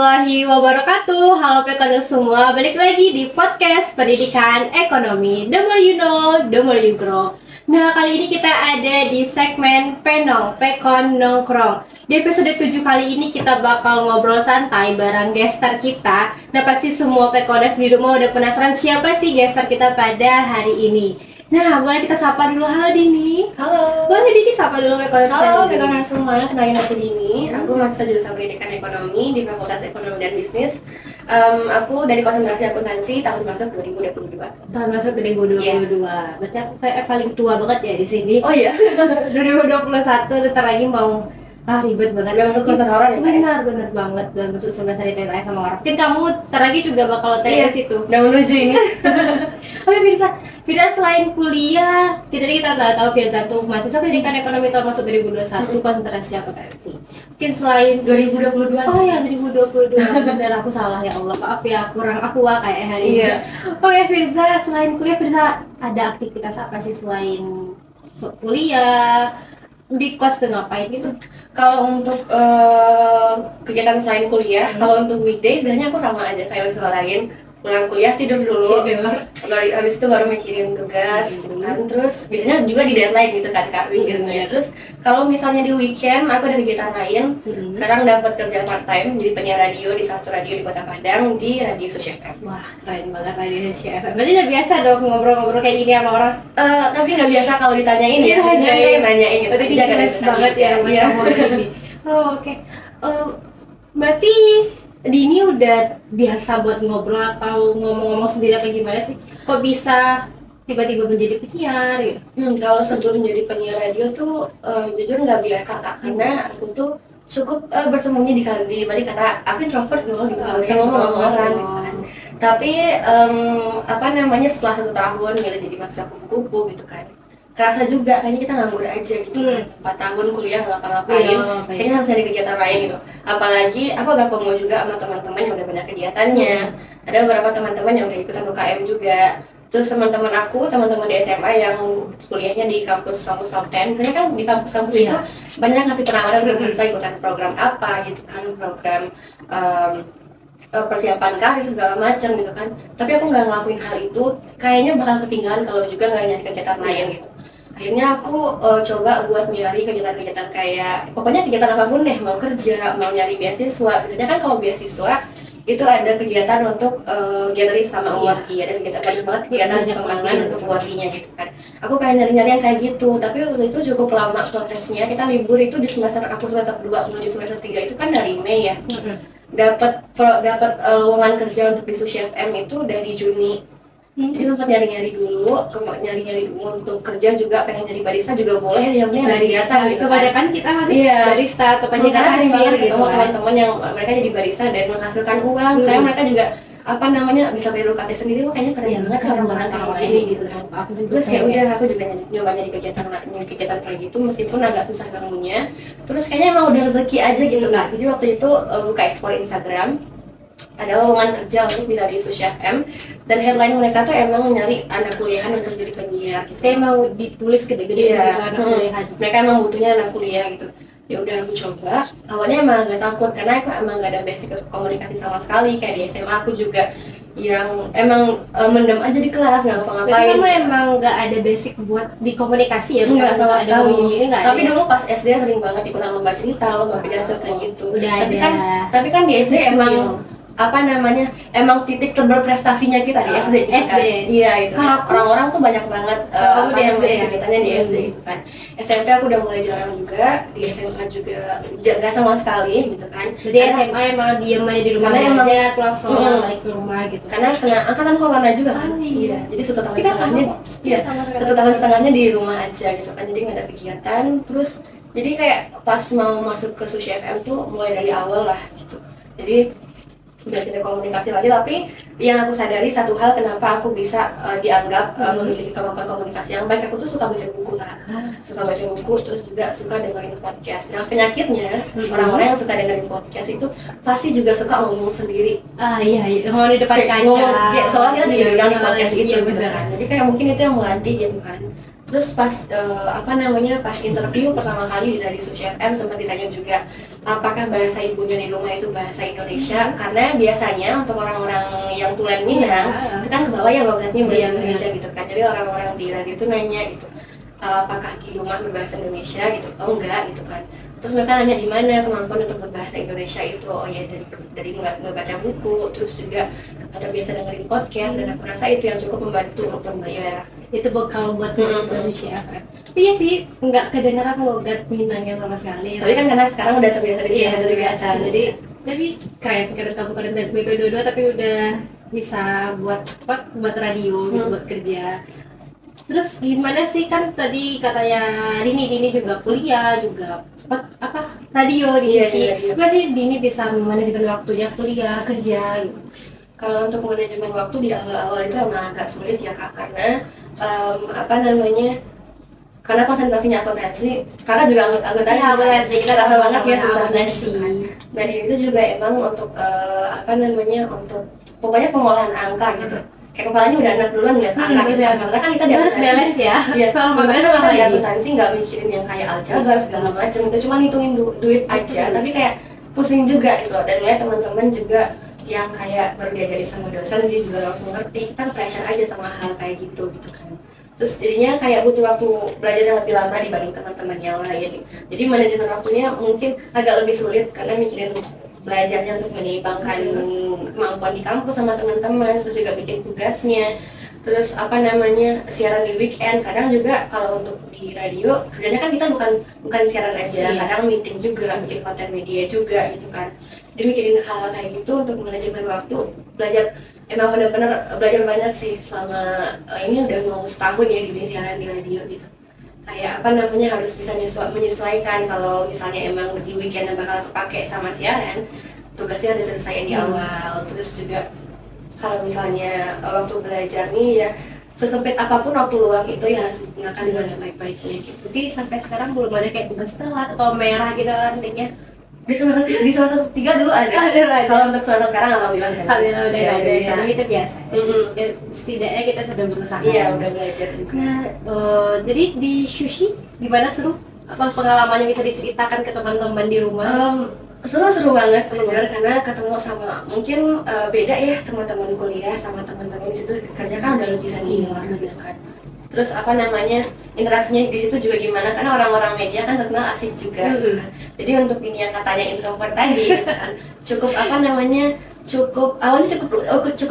warahmatullahi wabarakatuh. Halo pekaners semua, balik lagi di podcast Pendidikan Ekonomi. The more you know, the more you grow. Nah, kali ini kita ada di segmen Penong, Pekon Nongkrong. Di episode 7 kali ini kita bakal ngobrol santai bareng gestar kita. Nah, pasti semua pekaners di rumah udah penasaran siapa sih gestar kita pada hari ini. Nah, boleh kita sapa dulu. Halo Dini. Halo. Boleh Dini sapa dulu pekaners. Halo pekaners semua, kenalin aku Dini. Aku mahasiswa jurusan Pendidikan Ekonomi di Fakultas Ekonomi dan Bisnis. Aku dari konsentrasi akuntansi, tahun masuk 2022. Tahun masuk 2022. Berarti aku kayak paling tua banget ya di sini. Oh iya. 2021 bentar lagi mau ribet banget. Udah masuk semester orang ya? Benar banget. Udah masuk semester ditanya sama orang. Mungkin kamu bentar lagi juga bakal tanya situ. Udah menuju ini. Oke, Firza selain kuliah, kita tahu Firza tuh mahasiswa Pendidikan Ekonomi tahun masuk 2021, konsentrasi akuntansi. Mungkin selain 2022. Oh ya, 2022. Benar, aku salah ya Allah. Maaf ya, kurang aqua kayak hari ini. Iya. Oke, Firza, selain kuliah, Firza ada aktivitas apa sih selain kuliah? Di kos tuh ngapain gitu? Kalau untuk kegiatan selain kuliah, kalau untuk weekday sebenarnya aku sama aja kayak mahasiswa lain. Pulang kuliah tidur dulu, habis itu baru mikirin tugas gitu kan. Terus biasanya juga di deadline gitu kan Kak mikirnya. Terus kalau misalnya di weekend aku ada kegiatan lain. Sekarang dapat kerja part time jadi penyiar radio di satu radio di Kota Padang di Radio Sushi FM. Wah, keren banget Radio Sushi FM. Berarti udah biasa dong ngobrol-ngobrol kayak gini sama orang. Tapi nggak biasa kalau ditanyain ya. Nanyain gitu. Tapi jelas banget ya buat kamu ini. Oh, oke. Berarti Dini udah biasa buat ngobrol atau ngomong-ngomong sendiri apa gimana sih? Kok bisa tiba-tiba menjadi penyiar gitu? Kalau sebelum menjadi penyiar radio tuh jujur nggak biasa Kak, karena aku tuh cukup bersembunyi di balik kata aku introvert loh gitu, nggak bisa ngomong sama orang gitu kan. Tapi setelah 1 tahun milih jadi mahasiswa kupu-kupu gitu kan, kerasa juga kayaknya kita nganggur aja gitu. 4 tahun kuliah nggak ngapa-ngapain, kayaknya harus ada kegiatan lain gitu. Apalagi aku agak FOMO juga sama teman-teman yang udah banyak kegiatannya. Ada beberapa teman-teman yang udah ikutan UKM juga. Terus teman-teman di SMA yang kuliahnya di kampus-kampus top 10, misalnya kan di kampus-kampus itu banyak ngasih penawaran untuk bisa ikutan program apa gitu kan, program persiapan karir segala macam gitu kan. Tapi aku nggak ngelakuin hal itu, kayaknya bakal ketinggalan kalau juga nggak nyari kegiatan lain gitu. Akhirnya aku coba buat nyari kegiatan-kegiatan kayak pokoknya kegiatan apapun deh, mau kerja, mau nyari beasiswa. Biasanya kan kalau beasiswa itu ada kegiatan untuk gathering sama UARI, ada kegiatan banyak banget kegiatan pengembangan untuk UARI-nya gitu kan. Aku pengen nyari-nyari yang kayak gitu, tapi waktu itu cukup lama prosesnya. Kita libur itu di semester 2 menuju semester 3 itu kan dari Mei ya. Dapat lowongan kerja untuk di Sushi FM itu dari Juni. Jadi sempat nyari-nyari dulu untuk kerja juga, pengen jadi barista juga boleh, yang penting ada kegiatan gitu. Kebanyakan kita masih barista atau karena sering banget ketemu teman-teman yang mereka jadi barista dan menghasilkan uang. Kayak mereka juga bisa bayar UKT sendiri, kayaknya keren banget orang-orang kayak gini gitu kan. Terus ya udah aku juga nyoba nyari kegiatan kayak gitu meskipun agak susah nemunya. Terus kayaknya emang udah rezeki aja gitu Kak. Jadi waktu itu buka explore Instagram, ada lowongan kerja untuk di Radio Sushi FM, dan headline mereka tuh emang nyari anak kuliahan untuk jadi penyiar gitu. Kayak mau ditulis gede-gede anak kuliahan. Mereka emang butuhnya anak kuliah gitu. Ya udah aku coba. Awalnya emang agak takut karena aku emang gak ada basic komunikasi sama sekali. Kayak di SMA aku juga yang emang mendem aja di kelas, nggak ngapa-ngapain. Kamu emang nggak ada basic buat di komunikasi ya? Nggak sama sekali. Tapi ya? Dulu pas SD sering banget ikutan lomba cerita, lomba pidato kayak gitu. Tapi kan di SD emang titik berprestasinya kita di SD gitu kan. Iya itu. Orang-orang tuh banyak banget di SD kegiatannya di SD gitu kan. SMP aku udah mulai jarang juga, di SMA juga nggak sama sekali gitu kan. Jadi SMA emang diem aja di rumah aja, pulang sekolah balik ke rumah gitu. Karena kena angkatan corona juga kan. Iya. Jadi 1 tahun setengahnya di rumah aja gitu kan. Jadi nggak ada kegiatan. Terus jadi kayak pas mau masuk ke Sushi FM tuh mulai dari awal lah gitu. Jadi udah tidak komunikasi lagi, tapi yang aku sadari satu hal kenapa aku bisa dianggap memiliki kemampuan komunikasi yang baik, aku tuh suka baca buku kan, suka baca buku, terus juga suka dengerin podcast. Nah penyakitnya orang-orang yang suka dengerin podcast itu pasti juga suka ngomong sendiri. Iya, ngomong di depan kaca. Soalnya kita juga bilang di podcast itu gitu kan. Jadi kayak mungkin itu yang melatih gitu kan. Terus pas pas interview pertama kali di Radio Suci FM sempat ditanya juga apakah bahasa ibunya di rumah itu bahasa Indonesia, karena biasanya untuk orang-orang yang tulen Minang itu kan ke bawah yang logatnya bahasa Indonesia gitu kan. Jadi orang-orang di radio itu nanya gitu, apakah di rumah berbahasa Indonesia gitu? Oh enggak gitu kan. Terus mereka nanya di mana kemampuan untuk berbahasa Indonesia itu. Oh ya dari ngebaca buku, terus juga terbiasa dengerin podcast, dan aku rasa itu yang cukup membantu ya. Itu bekal buat Indonesia. Tapi ya sih nggak kedengeran logat Minangnya sama sekali. Tapi kan karena sekarang udah terbiasa di sini, Iya, terbiasa. jadi tapi keren kamu keren dari BP22 tapi udah bisa buat radio gitu, buat kerja. Terus gimana sih, kan tadi katanya Dini juga kuliah juga apa radio di sini. Gimana sih Dini bisa manajemen waktunya kuliah kerja gitu? Kalau untuk manajemen waktu di awal-awal itu emang agak sulit ya Kak, karena karena konsentrasinya akuntansi, kakak juga akuntansi, kita rasa banget ya susah akuntansi. Nah itu juga emang untuk untuk pokoknya pengolahan angka gitu. Kayak kepalanya udah enak duluan nggak angka gitu ya, karena kan kita di harus balance ya. Iya, makanya kita di akuntansi nggak mikirin yang kayak aljabar segala macam, itu cuma hitungin duit aja, tapi kayak pusing juga gitu loh. Dan lihat teman-teman juga yang kayak baru diajarin sama dosen, dia juga langsung ngerti, kan pressure aja sama hal kayak gitu kan. Terus jadinya kayak butuh waktu belajar yang lebih lama dibanding teman-teman yang lain. Jadi manajemen waktunya mungkin agak lebih sulit karena mikirin belajarnya untuk menyeimbangkan kemampuan di kampus sama teman-teman, terus juga bikin tugasnya, terus siaran di weekend. Kadang juga kalau untuk di radio kerjanya kan kita bukan siaran aja, kadang meeting juga, bikin konten media juga gitu kan. Jadi mikirin hal-hal kayak gitu untuk manajemen waktu, belajar emang benar-benar belajar banyak sih selama ini udah mau setahun ya di siaran di radio gitu. Kayak harus bisa menyesuaikan kalau misalnya emang di weekend yang bakal kepake sama siaran, tugasnya harus selesai di awal. Terus juga kalau misalnya waktu belajar nih ya, sesempit apapun waktu luang itu ya harus digunakan dengan sebaik-baiknya gitu. Jadi sampai sekarang belum ada kayak tugas telat atau merah gitu kan intinya. Di semester 3 dulu ada. Kalau untuk semester sekarang alhamdulillah udah bisa. Tapi itu biasa. Ya, setidaknya kita sudah berusaha. Iya, udah belajar juga. Nah, jadi di Sushi gimana, seru? Apa pengalamannya bisa diceritakan ke teman-teman di rumah? Seru banget karena ketemu sama mungkin beda ya teman-teman kuliah sama teman-teman di situ kerja kan udah lebih senior gitu kan. Terus interaksinya di situ juga gimana, karena orang-orang media kan terkenal asik juga kan. Jadi untuk ini yang katanya introvert tadi gitu kan, cukup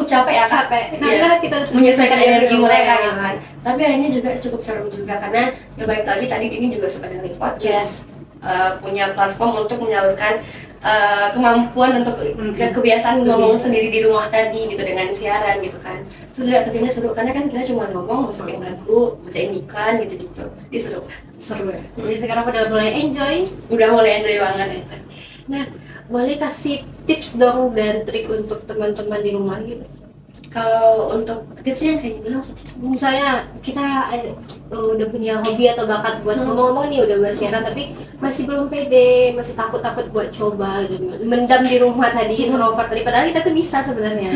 capek ya, karena kita menyesuaikan energi mereka gitu kan. Tapi akhirnya juga cukup seru juga karena ya baik tadi ini juga suka dengerin podcast, punya platform untuk menyalurkan kemampuan untuk kebiasaan ngomong sendiri di rumah tadi gitu dengan siaran gitu kan. Terus juga kerjanya seru karena kan kita cuma ngomong, masukin lagu, bacain iklan gitu-gitu. Ini seru ya. Jadi sekarang udah mulai enjoy banget itu. Nah, boleh kasih tips dong dan trik untuk teman-teman di rumah gitu? Kalau untuk tipsnya kayak gimana maksudnya? Misalnya kita udah punya hobi atau bakat buat ngomong-ngomong nih, udah buat siaran tapi masih belum pede, masih takut buat coba gitu. Mendam di rumah tadi, introvert tadi, padahal kita tuh bisa sebenarnya.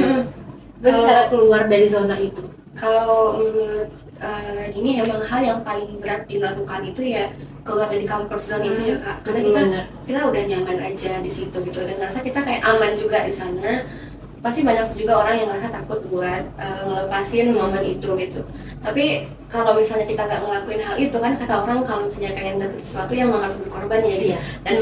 Bisa keluar dari zona itu. Kalau menurut ini emang hal yang paling berat dilakukan itu ya keluar dari comfort zone itu ya Kak. Karena kita udah nyaman aja di situ gitu, dan rasa kita kayak aman juga di sana. Pasti banyak juga orang yang ngerasa takut buat ngelepasin momen itu gitu. Tapi kalau misalnya kita nggak ngelakuin hal itu kan, kata orang kalau misalnya pengen dapet sesuatu yang harus berkorban ya gitu. Dan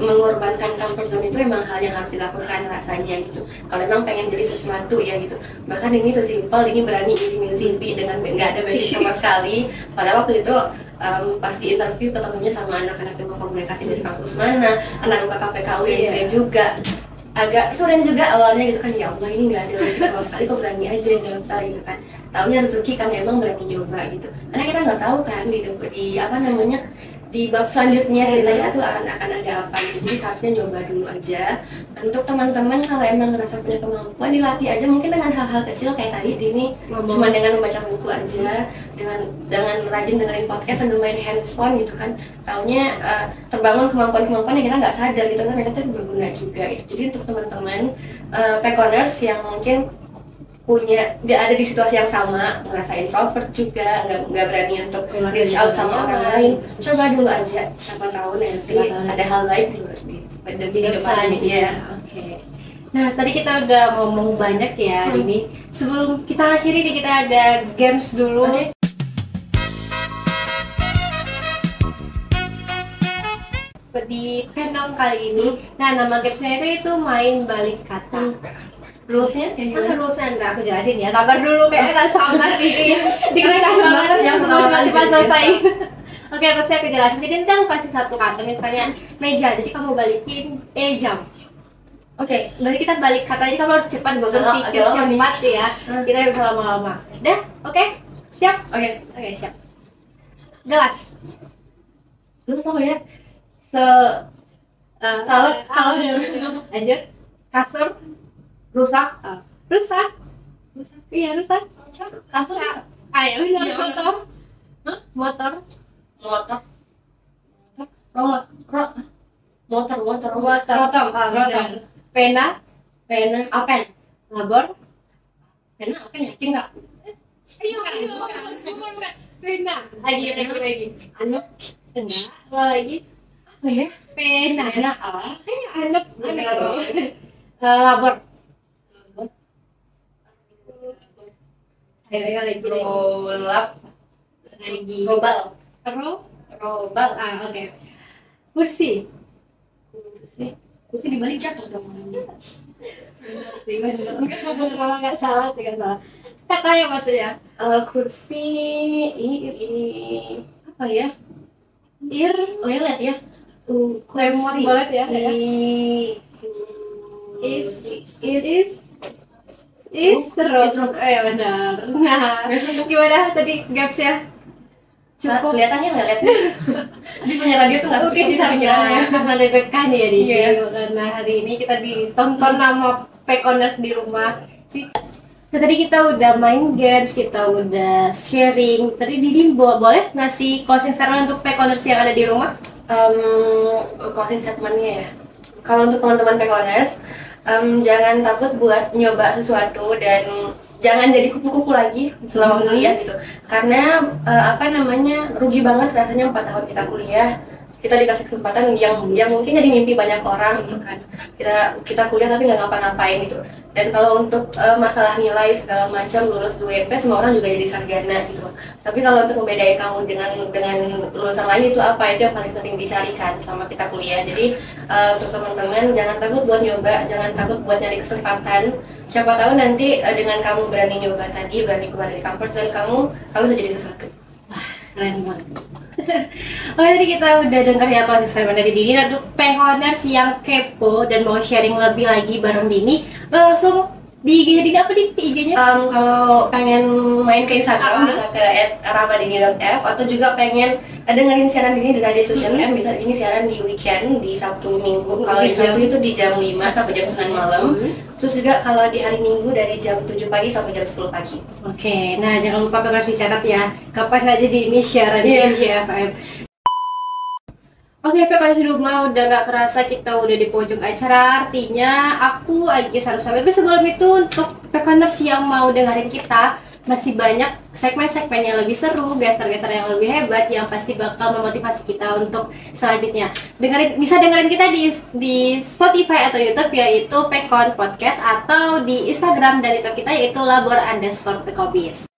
mengorbankan comfort zone itu emang hal yang harus dilakukan rasanya gitu. Kalau emang pengen jadi sesuatu ya gitu. Bahkan ini sesimpel ini berani ngirimin CV dengan nggak ada basic sama sekali. Padahal waktu itu pas di interview ketemunya sama anak-anak ilmu komunikasi dari kampus mana, anak UKKPK UIN juga. Agak suren juga awalnya gitu kan, ya Allah ini nggak ada rezeki sama sekali kok berani aja daftar gitu kan. Taunya rezeki kan memang berani nyoba gitu, karena kita nggak tahu kan di bab selanjutnya ceritanya tuh akan ada apa gitu. Jadi seharusnya nyoba dulu aja. Untuk teman-teman kalau emang ngerasa punya kemampuan, dilatih aja mungkin dengan hal-hal kecil kayak tadi ini cuma dengan membaca buku aja, dengan rajin dengerin podcast sambil main handphone gitu kan. Taunya terbangun kemampuan yang kita nggak sadar gitu kan, ternyata itu berguna juga gitu. Jadi untuk teman-teman pekoners yang mungkin dia ada di situasi yang sama, ngerasa introvert juga, nggak berani untuk reach out sama orang lain, coba dulu aja, siapa tahu nanti ada hal baik di depan dia. Oke. Nah, tadi kita udah ngomong banyak ya ini. Sebelum kita akhiri nih, kita ada games dulu. Okay. Di Penong kali ini, nah nama gamesnya itu main balik kata. Rulesnya? Rulesnya enggak aku jelasin ya. Sabar dulu, kayaknya nggak sabar dikira banget yang cepat selesai. Oke, pasti aku jelasin. Jadi nanti aku kasih satu kata, misalnya meja. Jadi kamu balikin jam. Oke, berarti kita balik kata. Jadi kamu harus cepat, gak usah pikir cepat ya. Kita bisa lama-lama. Dah, oke? Siap? Oke, siap. Gelas. Gelas apa ya? Salad. Lanjut. Kasur. Rusak. Rusak. Iya, rusak. Kasur rusak. Ayo, motor. Motor. Pena. Apen. Labor. Pena apen yakin nggak? Bukan. Pena. Lagi. Anak. Enggak. Lagi. Apa ya? Pena. Anak. Labor. Ayo lagi. Robal. Oke. Kursi Dibalik jatuh dong. Kalau nggak salah. Katanya apa ya? Kursi apa ya? Lihat ya. Lemot banget ya. Seru. Ya benar. Nah, gimana tadi gaps ya? Cukup. Kelihatannya nggak lihat. Di punya radio tuh nggak Oke, bisa pikirannya. karena deg-degan ya di Iya. Karena hari ini kita ditonton sama Pekoners di rumah. Nah, tadi kita udah main games, kita udah sharing. Tadi Didi boleh ngasih closing statement untuk Pekoners yang ada di rumah? Closing statementnya ya. Kalau untuk teman-teman Pekoners, jangan takut buat nyoba sesuatu dan jangan jadi kupu-kupu lagi selama kuliah gitu. Karena rugi banget rasanya 4 tahun kita kuliah. Kita dikasih kesempatan yang mungkin jadi mimpi banyak orang gitu kan. Kita kuliah tapi nggak ngapa-ngapain gitu. Dan kalau untuk masalah nilai segala macam lulus UNP semua orang juga jadi sarjana gitu. Tapi kalau untuk membedain kamu dengan lulusan lain itu apa? Itu yang paling penting dicarikan selama kita kuliah. Jadi untuk teman-teman jangan takut buat nyoba, jangan takut buat nyari kesempatan. Siapa tahu nanti dengan kamu berani nyoba tadi, berani keluar dari comfort zone kamu bisa jadi sesuatu. Keren banget. Oke, tadi kita udah dengar ya closing statement dari Dini. Untuk Pekoners yang kepo dan mau sharing lebih lagi bareng Dini, langsung di IG Dini apa di IG-nya? Kalau pengen main ke Instagram bisa ke @ramadini.f atau juga pengen dengerin siaran Dini di Radio Social M bisa ini siaran di weekend di Sabtu Minggu. Kalau di Sabtu itu di jam 5 sampai jam 9 malam. Terus juga kalau di hari Minggu dari jam 7 pagi sampai jam 10 pagi. Oke, nah jangan lupa Pekoners dicatat ya. Kapan aja di ini siaran di FM. Oke, Pekoners di rumah udah gak kerasa kita udah di pojok acara. Artinya aku Agis harus pamit. Tapi sebelum itu untuk Pekoners yang mau dengerin kita, masih banyak segmen-segmen yang lebih seru, gestar-gestar yang lebih hebat yang pasti bakal memotivasi kita untuk selanjutnya. Bisa dengerin kita di Spotify atau YouTube yaitu Pekon Podcast atau di Instagram dan YouTube kita yaitu labor_pekobis.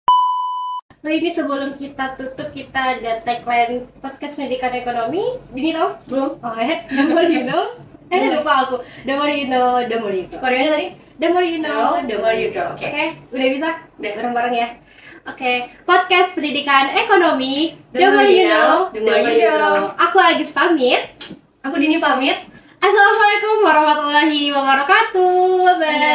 Nah, ini sebelum kita tutup kita ada tagline podcast pendidikan ekonomi. Dini tau? Belum? Oke, the more you know. Lupa aku. The more you know, the more you grow. Koreanya tadi? The more you know, the more you grow. Oke, udah bisa? Udah bareng-bareng ya. Oke, podcast pendidikan ekonomi. The more you know, the more you grow. Aku Agis pamit. Aku Dini pamit. Assalamualaikum warahmatullahi wabarakatuh. Bye.